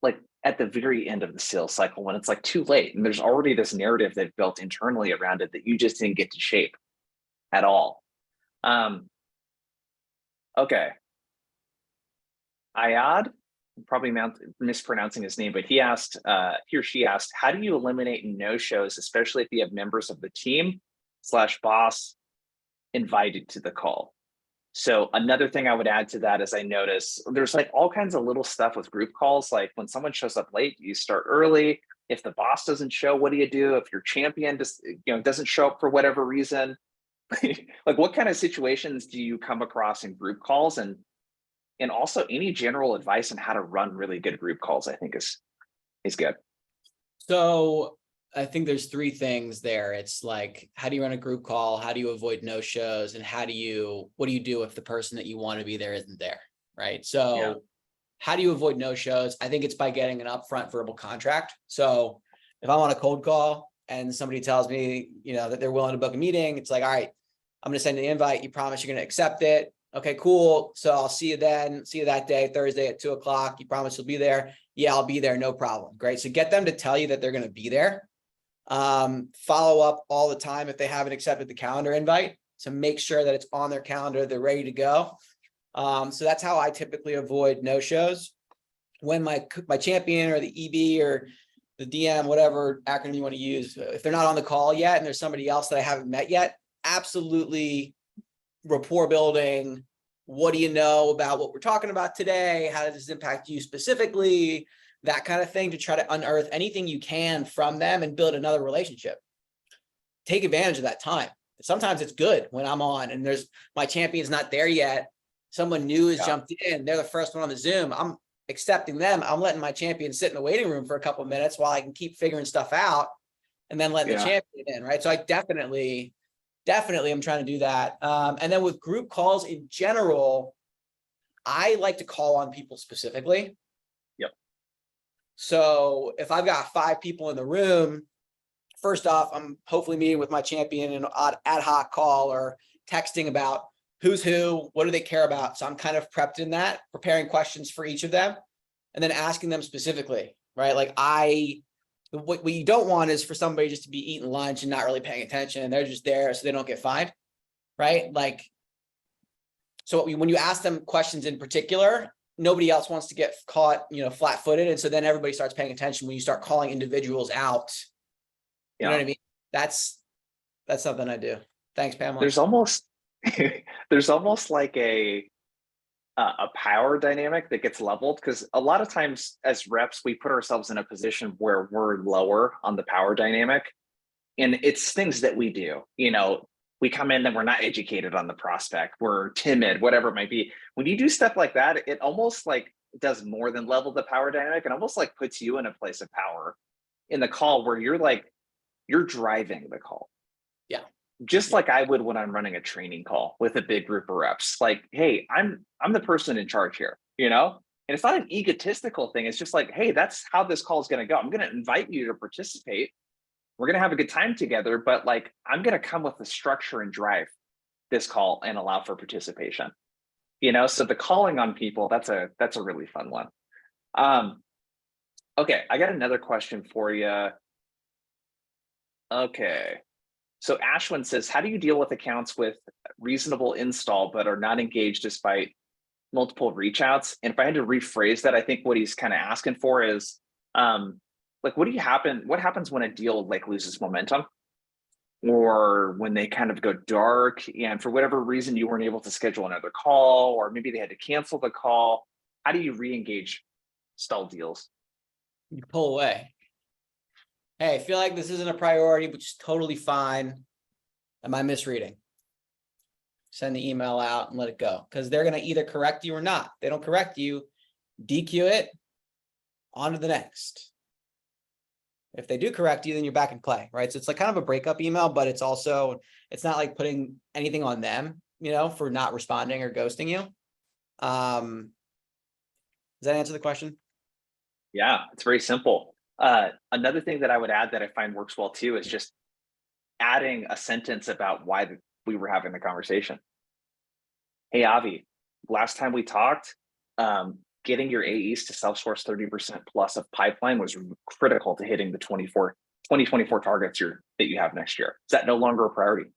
like at the very end of the sales cycle, when it's like too late. And there's already this narrative they've built internally around it that you just didn't get to shape at all. Okay. Ayad, probably mispronouncing his name, but he or she asked, how do you eliminate no-shows, especially if you have members of the team / boss invited to the call? So another thing I would add to that is, I notice there's like all kinds of little stuff with group calls. Like, when someone shows up late, you start early. If the boss doesn't show, what do you do? If your champion just, doesn't show up for whatever reason, like, what kind of situations do you come across in group calls? And also any general advice on how to run really good group calls, I think is good. So I think there's 3 things there. It's like, how do you run a group call? How do you avoid no-shows? And what do you do if the person that you want to be there isn't there, right? So how do you avoid no-shows? I think it's by getting an upfront verbal contract. So if I'm on a cold call and somebody tells me, that they're willing to book a meeting, it's like, all right, I'm going to send an invite. You promise you're going to accept it. Okay, cool. So I'll see you then. See you that day, Thursday at 2:00. You promise you'll be there? Yeah, I'll be there. No problem. Great. So get them to tell you that they're going to be there. Follow up all the time if they haven't accepted the calendar invite. to make sure that it's on their calendar, they're ready to go. So that's how I typically avoid no-shows. When my champion or the EB or the DM, whatever acronym you want to use, if they're not on the call yet and there's somebody else that I haven't met yet, absolutely rapport building. What do you know about what we're talking about today? How does this impact you specifically? That kind of thing, to try to unearth anything you can from them and build another relationship. Take advantage of that time. Sometimes it's good when I'm on and my champion's not there yet. Someone new has jumped in. They're the first one on the Zoom. I'm accepting them. I'm letting my champion sit in the waiting room for a couple of minutes while I can keep figuring stuff out, and then letting the champion in, right? So I definitely am trying to do that. And then with group calls in general, I like to call on people specifically. Yep. So if I've got 5 people in the room, first off, I'm hopefully meeting with my champion in an ad hoc call or texting about who's who, what do they care about. So I'm kind of prepped in that, preparing questions for each of them, and then asking them specifically, right? Like what you don't want is for somebody just to be eating lunch and not really paying attention, and they're just there so they don't get fined, right? Like, so when you ask them questions in particular, nobody else wants to get caught, flat-footed. And so then everybody starts paying attention when you start calling individuals out. You know what I mean? That's something I do. Thanks, Pamela. There's almost like a power dynamic that gets leveled, because a lot of times as reps, we put ourselves in a position where we're lower on the power dynamic, and it's things that we do. We come in and we're not educated on the prospect, we're timid, whatever it might be. When you do stuff like that, it almost like does more than level the power dynamic, and almost like puts you in a place of power in the call where you're driving the call. Yeah. Just like I would when I'm running a training call with a big group of reps. Like, hey, I'm the person in charge here, and it's not an egotistical thing. It's just like, hey, that's how this call is going to go. I'm going to invite you to participate. We're going to have a good time together, but like, I'm going to come with the structure and drive this call and allow for participation. So the calling on people, that's a really fun one. Okay, I got another question for you. Okay. So Ashwin says, how do you deal with accounts with reasonable install but are not engaged despite multiple reach outs? And if I had to rephrase that, I think what he's kind of asking for is, what happens when a deal loses momentum, or when they kind of go dark and for whatever reason you weren't able to schedule another call, or maybe they had to cancel the call? How do you re-engage stalled deals? You pull away. Hey, I feel like this isn't a priority, which is totally fine. Am I misreading? Send the email out and let it go, because they're going to either correct you or not. If they don't correct you, DQ it, on to the next. If they do correct you, then you're back in play, right? So it's like kind of a breakup email, but it's not like putting anything on them, for not responding or ghosting you. Does that answer the question? Yeah, it's very simple. Another thing that I would add that I find works well too is just adding a sentence about why we were having the conversation. Hey, Avi, last time we talked, getting your AEs to self-source 30% plus of pipeline was critical to hitting the 2024 targets that you have next year. Is that no longer a priority?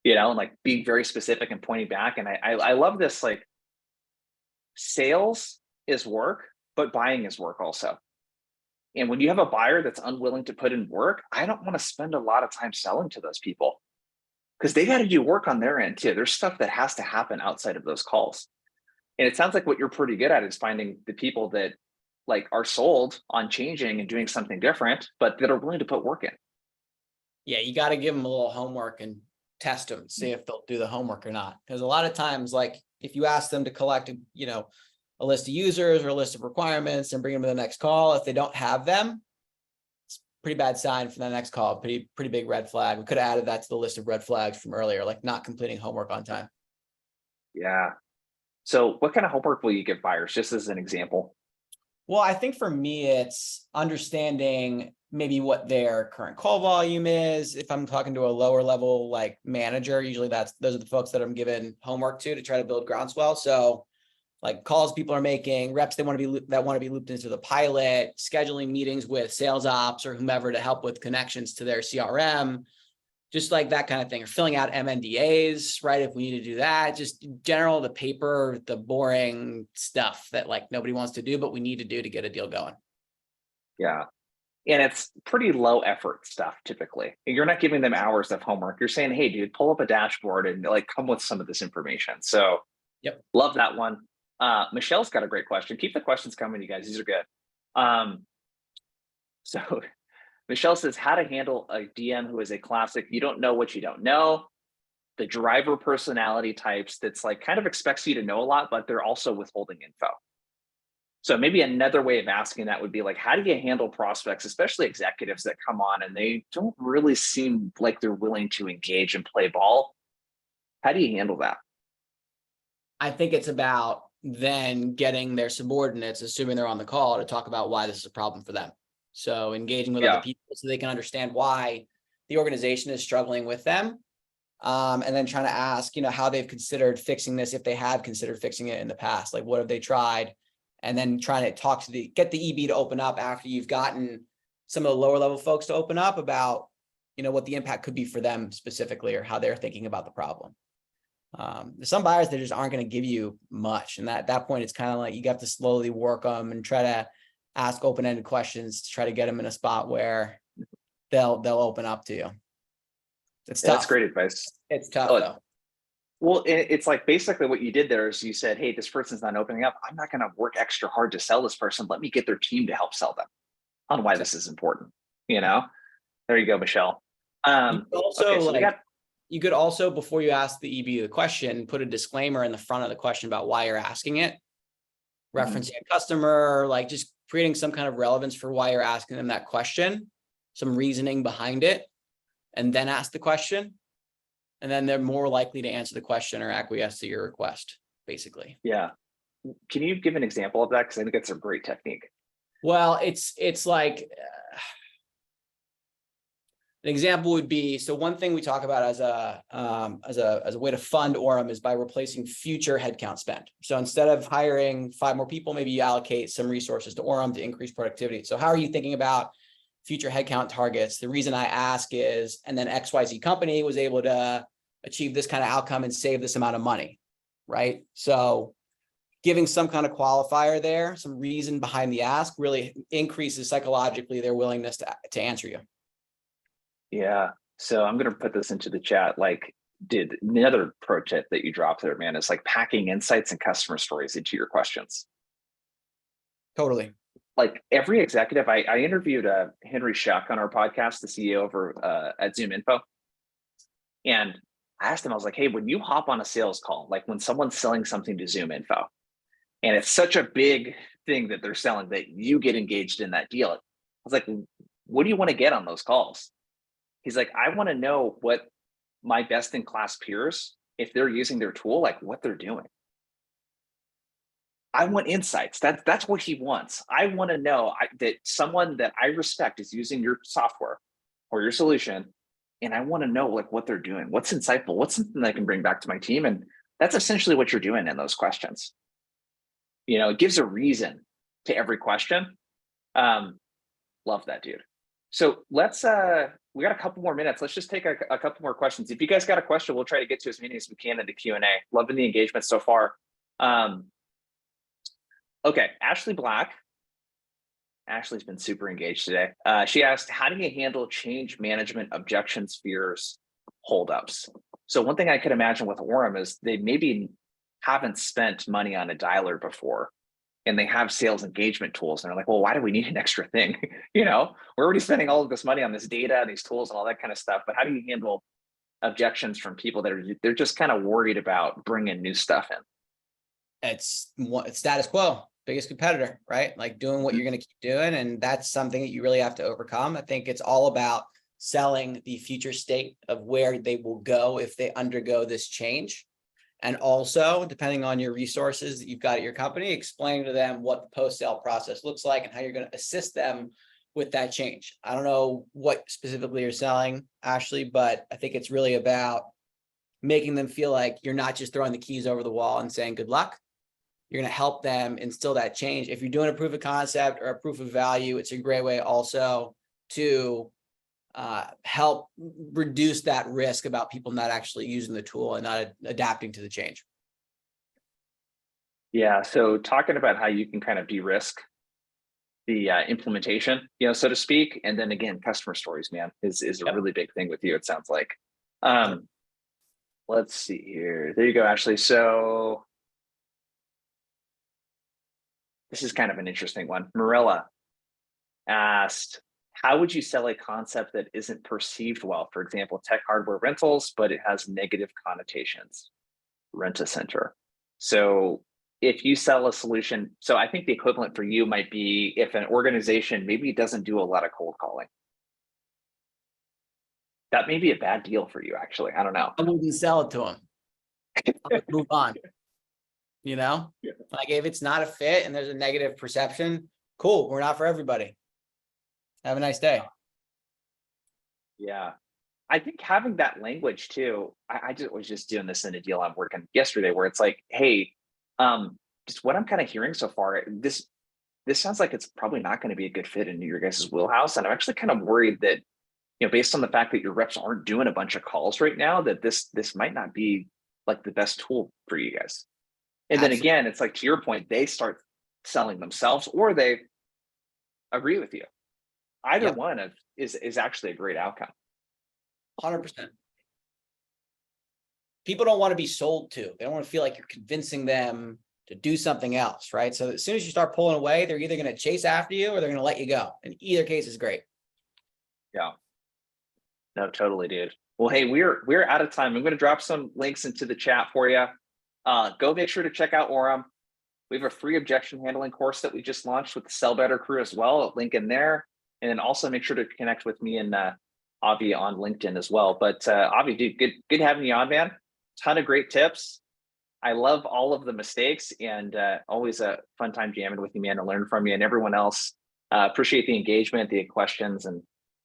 And like being very specific and pointing back. And I love this, like, sales is work, but buying is work also. And when you have a buyer that's unwilling to put in work, I don't want to spend a lot of time selling to those people, because they got to do work on their end too. There's stuff that has to happen outside of those calls. And it sounds like what you're pretty good at is finding the people that are sold on changing and doing something different, but that are willing to put work in. Yeah, you got to give them a little homework and test them, see if they'll do the homework or not. Because a lot of times, if you ask them to collect, a list of users or a list of requirements and bring them to the next call, if they don't have them, it's a pretty bad sign for the next call. Pretty big red flag. We could have added that to the list of red flags from earlier, like not completing homework on time. Yeah. So what kind of homework will you give buyers, just as an example? Well, I think for me, it's understanding maybe what their current call volume is. If I'm talking to a lower level manager, usually those are the folks that I'm giving homework to try to build groundswell. So calls people are making, reps that want to be looped into the pilot, scheduling meetings with sales ops or whomever to help with connections to their CRM, just like that kind of thing, or filling out MNDAs, right? If we need to do that, just in general, the paper, the boring stuff that like nobody wants to do, but we need to do to get a deal going. Yeah. And it's pretty low effort stuff typically. You're not giving them hours of homework. You're saying, hey, dude, pull up a dashboard and like come with some of this information. So Yep. love that one. Michelle's got a great question. Keep the questions coming, you guys. These are good. So Michelle says, how to handle a DM who is a classic, you don't know what you don't know. The driver personality types that's like kind of expects you to know a lot, but they're also withholding info. So maybe another way of asking that would be like, how do you handle prospects, especially executives that come on and they don't really seem like they're willing to engage and play ball? How do you handle that? I think it's about then getting their subordinates, assuming they're on the call, to talk about why this is a problem for them. So engaging with other people so they can understand why the organization is struggling with them. And then trying to ask, how they've considered fixing this, if they have considered fixing it in the past, like what have they tried? And then trying to talk to get the EB to open up after you've gotten some of the lower level folks to open up about, what the impact could be for them specifically, or how they're thinking about the problem. There's some buyers that just aren't going to give you much. And at that point, it's kind of like you have to slowly work them and try to ask open-ended questions to try to get them in a spot where they'll open up to you. It's tough. That's great advice. It's tough though. Well, it's like basically what you did there is you said, hey, this person's not opening up. I'm not going to work extra hard to sell this person. Let me get their team to help sell them on why this is important. There you go, Michelle. You could also, before you ask the EB the question, put a disclaimer in the front of the question about why you're asking it, referencing a customer, like just creating some kind of relevance for why you're asking them that question, some reasoning behind it, and then ask the question. And then they're more likely to answer the question or acquiesce to your request, basically. Yeah. Can you give an example of that? Because I think it's a great technique. Well, it's like an example would be, so one thing we talk about as a way to fund Orum is by replacing future headcount spend. So instead of hiring 5 more people, maybe you allocate some resources to Orum to increase productivity. So how are you thinking about future headcount targets? The reason I ask is, and then XYZ company was able to achieve this kind of outcome and save this amount of money, right? So giving some kind of qualifier there, some reason behind the ask really increases psychologically their willingness to answer you. Yeah. So I'm going to put this into the chat. Like, another pro tip that you dropped there, man, is like packing insights and customer stories into your questions. Totally. Like every executive, I interviewed Henry Schuck on our podcast, the CEO over at Zoom Info. And I asked him, I was like, hey, when you hop on a sales call, like when someone's selling something to Zoom Info, and it's such a big thing that they're selling that you get engaged in that deal. I was like, what do you want to get on those calls? He's like, I want to know what my best in class peers, if they're using their tool, like what they're doing. I want insights. That's what he wants. I want to know that someone that I respect is using your software or your solution. And I want to know like what they're doing, what's insightful, what's something I can bring back to my team. And that's essentially what you're doing in those questions. It gives a reason to every question. Love that, dude. So let's, we got a couple more minutes. Let's just take a couple more questions. If you guys got a question, we'll try to get to as many as we can in the Q&A. Loving the engagement so far. Okay, Ashley Black. Ashley's been super engaged today. She asked, how do you handle change management objections, fears, holdups? So one thing I could imagine with Orum is they maybe haven't spent money on a dialer before, and they have sales engagement tools. And they're like, well, why do we need an extra thing? We're already spending all of this money on this data, these tools and all that kind of stuff. But how do you handle objections from people that they're just kind of worried about bringing new stuff in? It's status quo, biggest competitor, right? Like doing what you're going to keep doing. And that's something that you really have to overcome. I think it's all about selling the future state of where they will go if they undergo this change. And also, depending on your resources that you've got at your company, explaining to them what the post-sale process looks like and how you're going to assist them with that change. I don't know what specifically you're selling, Ashley, but I think it's really about making them feel like you're not just throwing the keys over the wall and saying good luck. You're going to help them instill that change. If you're doing a proof of concept or a proof of value, it's a great way also to help reduce that risk about people not actually using the tool and not adapting to the change. Yeah. So talking about how you can kind of de-risk the implementation, so to speak, and then again, customer stories, man, is a Yep. really big thing with you. It sounds like. Let's see here. There you go, Ashley. So this is kind of an interesting one. Marilla asked, how would you sell a concept that isn't perceived well? For example, tech hardware rentals, but it has negative connotations. Rent-a-center. So if you sell a solution, so I think the equivalent for you might be if an organization maybe doesn't do a lot of cold calling. That may be a bad deal for you, actually. I don't know. I wouldn't sell it to them. I would move on. Yeah. Like if it's not a fit and there's a negative perception, cool. We're not for everybody. Have a nice day. Yeah. I think having that language too, I was just doing this in a deal I'm working yesterday where it's like, hey, just what I'm kind of hearing so far, this sounds like it's probably not going to be a good fit into your guys' wheelhouse. And I'm actually kind of worried that, based on the fact that your reps aren't doing a bunch of calls right now, that this might not be like the best tool for you guys. And then again, it's like, to your point, they start selling themselves or they agree with you. Either one is actually a great outcome. 100%. People don't want to be sold to. They don't want to feel like you're convincing them to do something else, right? So as soon as you start pulling away, they're either going to chase after you or they're going to let you go. And either case is great. Yeah. No, totally, dude. Well, hey, we're out of time. I'm going to drop some links into the chat for you. Go make sure to check out Orum. We have a free objection handling course that we just launched with the Sell Better crew as well. A link in there. And then also make sure to connect with me and Avi on LinkedIn as well. But Avi, dude, good having you on, man. Ton of great tips. I love all of the mistakes and always a fun time jamming with you, man, to learn from you and everyone else. Appreciate the engagement, the questions, and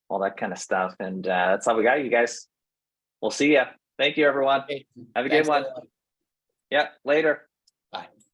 all that kind of stuff. And that's all we got, you guys. We'll see ya. Thank you, everyone. Have a good one. Yeah, later.